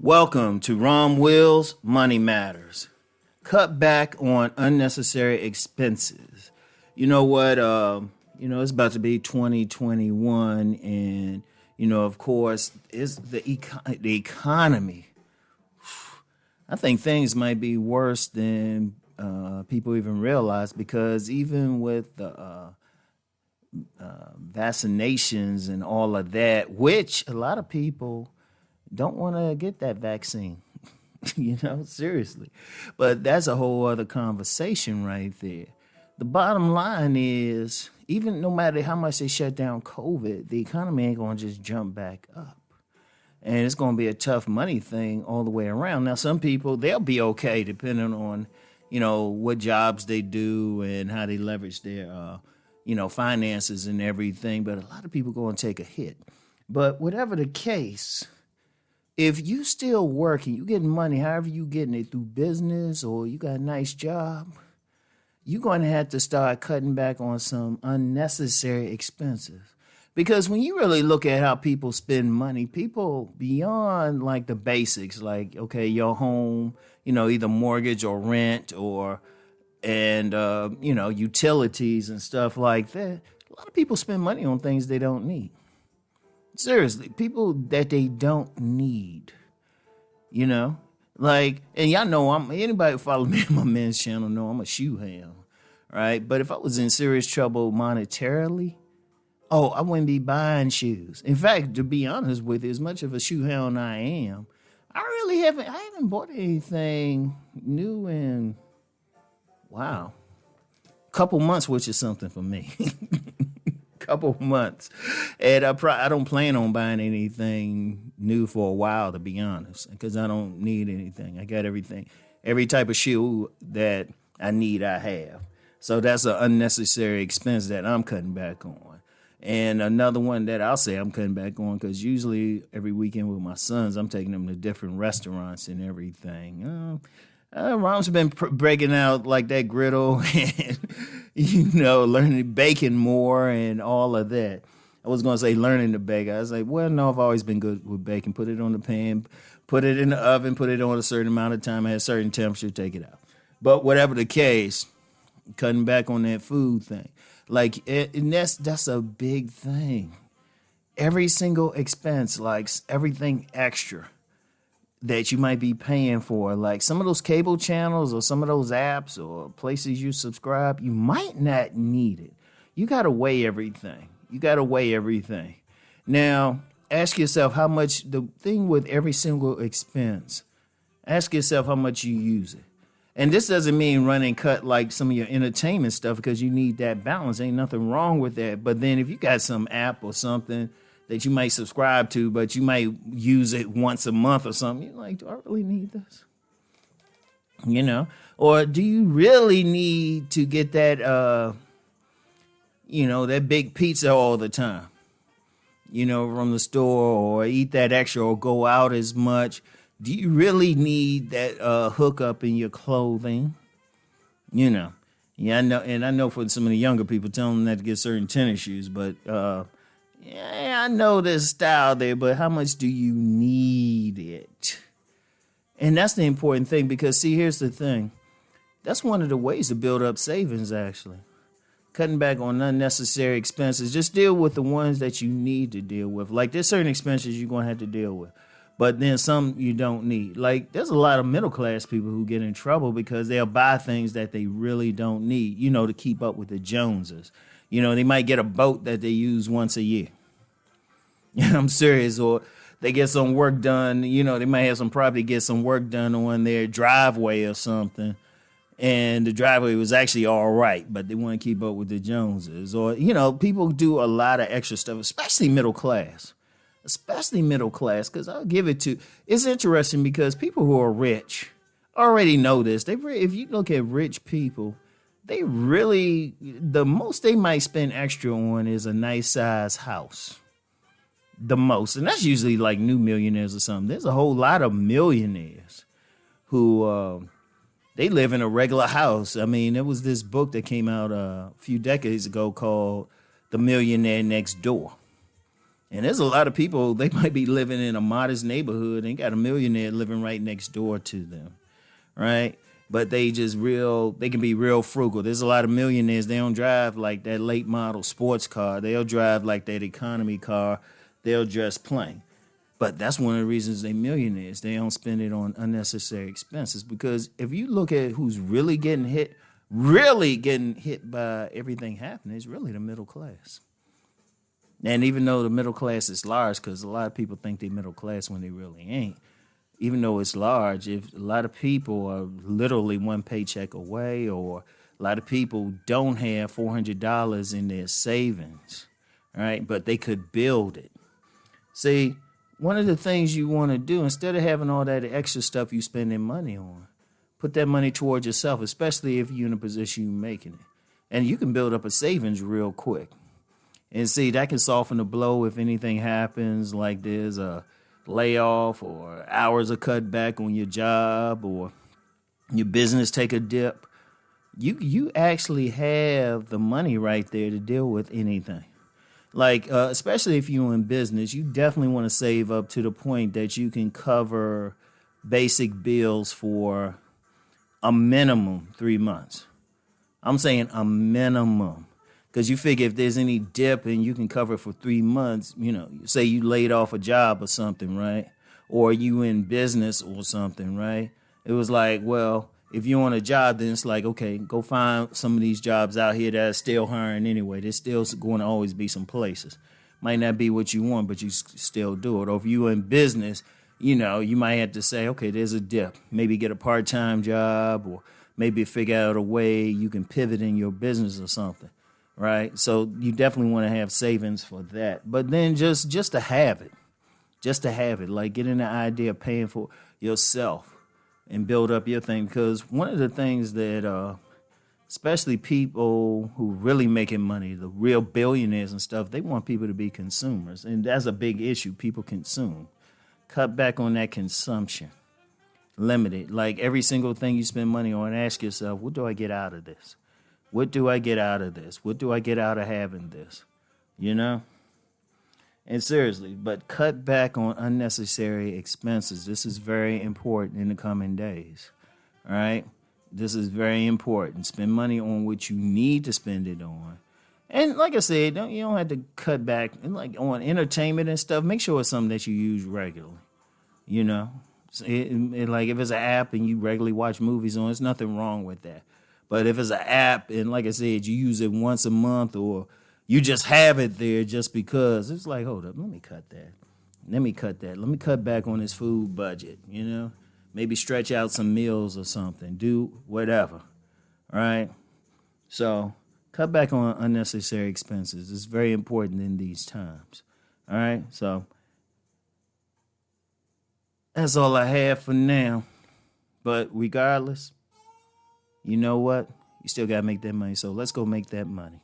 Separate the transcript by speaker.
Speaker 1: Welcome to Rom Wills Money Matters. Cut back on unnecessary expenses. You know what? It's about to be 2021, and of course, it's the economy. I think things might be worse than people even realize, because even with the vaccinations and all of that, which a lot of people don't want to get that vaccine, seriously. But that's a whole other conversation right there. The bottom line is, even no matter how much they shut down COVID, the economy ain't going to just jump back up. And it's going to be a tough money thing all the way around. Now, some people, they'll be okay depending on, what jobs they do and how they leverage their, finances and everything. But a lot of people going to take a hit. But whatever the case, if you still working, you getting money, however you getting it, through business or you got a nice job, you're going to have to start cutting back on some unnecessary expenses. Because when you really look at how people spend money, people beyond like the basics, like, okay, your home, either mortgage or rent and utilities and stuff like that. A lot of people spend money on things they don't need. Seriously, people that they don't need, and y'all know anybody who follow me on my men's channel know I'm a shoe ham, right? But if I was in serious trouble monetarily, I wouldn't be buying shoes. In fact, to be honest with you, as much of a shoe hound I am, I haven't bought anything new in, a couple months, which is something for me. Couple months, and I don't plan on buying anything new for a while, to be honest, because I don't need anything. I got everything, every type of shoe that I need, I have. So that's an unnecessary expense that I'm cutting back on. And another one that I'll say I'm cutting back on, because usually every weekend with my sons, I'm taking them to different restaurants and everything. Rom's been breaking out like that griddle and, learning baking more and all of that. I was going to say learning to bake. I was like, well, no, I've always been good with baking. Put it on the pan, put it in the oven, put it on a certain amount of time at a certain temperature, take it out. But whatever the case, cutting back on that food thing. And that's a big thing. Every single expense, like everything extra that you might be paying for, like some of those cable channels or some of those apps or places you subscribe, you might not need it. You got to weigh everything. Now, ask yourself how much, the thing with every single expense, ask yourself how much you use it. And this doesn't mean run and cut like some of your entertainment stuff, because you need that balance. Ain't nothing wrong with that. But then if you got some app or something that you might subscribe to, but you might use it once a month or something, you're like, do I really need this? Or do you really need to get that, that big pizza all the time, from the store, or eat that extra or go out as much? Do you really need that hookup in your clothing? Yeah, I know. And I know for some of the younger people, tell them not to get certain tennis shoes, but, yeah, I know there's style there, but how much do you need it? And that's the important thing, because, see, here's the thing. That's one of the ways to build up savings, actually. Cutting back on unnecessary expenses. Just deal with the ones that you need to deal with. Like, there's certain expenses you're going to have to deal with, but then some you don't need. Like, there's a lot of middle-class people who get in trouble because they'll buy things that they really don't need, to keep up with the Joneses. They might get a boat that they use once a year. I'm serious. Or they get some work done. They might have some property, get some work done on their driveway or something. And the driveway was actually all right, but they want to keep up with the Joneses. Or, people do a lot of extra stuff, especially middle class. Because I'll give it to, it's interesting because people who are rich already know this. If you look at rich people, they really, the most they might spend extra on is a nice size house. The most. And that's usually like new millionaires or something. There's a whole lot of millionaires who, they live in a regular house. I mean, there was this book that came out a few decades ago called The Millionaire Next Door. And there's a lot of people, they might be living in a modest neighborhood and got a millionaire living right next door to them, right? But they can be real frugal. There's a lot of millionaires, they don't drive like that late model sports car. They'll drive like that economy car. They'll dress plain. But that's one of the reasons they millionaires. They don't spend it on unnecessary expenses. Because if you look at who's really getting hit by everything happening, it's really the middle class. And even though the middle class is large, because a lot of people think they're middle class when they really ain't, even though it's large, if a lot of people are literally one paycheck away, or a lot of people don't have $400 in their savings, right? But they could build it. See, one of the things you want to do, instead of having all that extra stuff you spending money on, put that money towards yourself, especially if you're in a position you're making it. And you can build up a savings real quick. And see, that can soften the blow if anything happens, like there's a layoff or hours are cut back on your job or your business take a dip. You actually have the money right there to deal with anything. Like, especially if you're in business, you definitely want to save up to the point that you can cover basic bills for a minimum 3 months. I'm saying a minimum. Because you figure if there's any dip and you can cover it for 3 months, say you laid off a job or something, right? Or you in business or something, right? It was like, well, if you're on a job, then it's like, okay, go find some of these jobs out here that are still hiring anyway. There's still going to always be some places. Might not be what you want, but you still do it. Or if you're in business, you might have to say, okay, there's a dip. Maybe get a part-time job, or maybe figure out a way you can pivot in your business or something. Right. So you definitely want to have savings for that. But then just to have it, like getting the idea of paying for yourself and build up your thing. Because one of the things that especially people who really making money, the real billionaires and stuff, they want people to be consumers. And that's a big issue. People consume. Cut back on that consumption. Limit it. Like every single thing you spend money on, ask yourself, what do I get out of this? What do I get out of this? What do I get out of having this? And seriously, but cut back on unnecessary expenses. This is very important in the coming days. All right? This is very important. Spend money on what you need to spend it on. And like I said, you don't have to cut back like on entertainment and stuff. Make sure it's something that you use regularly. Like if it's an app and you regularly watch movies on, there's nothing wrong with that. But if it's an app and, like I said, you use it once a month or you just have it there just because, it's like, hold up, let me cut that. Let me cut back on this food budget, Maybe stretch out some meals or something. Do whatever, all right? So cut back on unnecessary expenses. It's very important in these times, all right? So that's all I have for now. But regardless, you know what? You still got to make that money. So let's go make that money.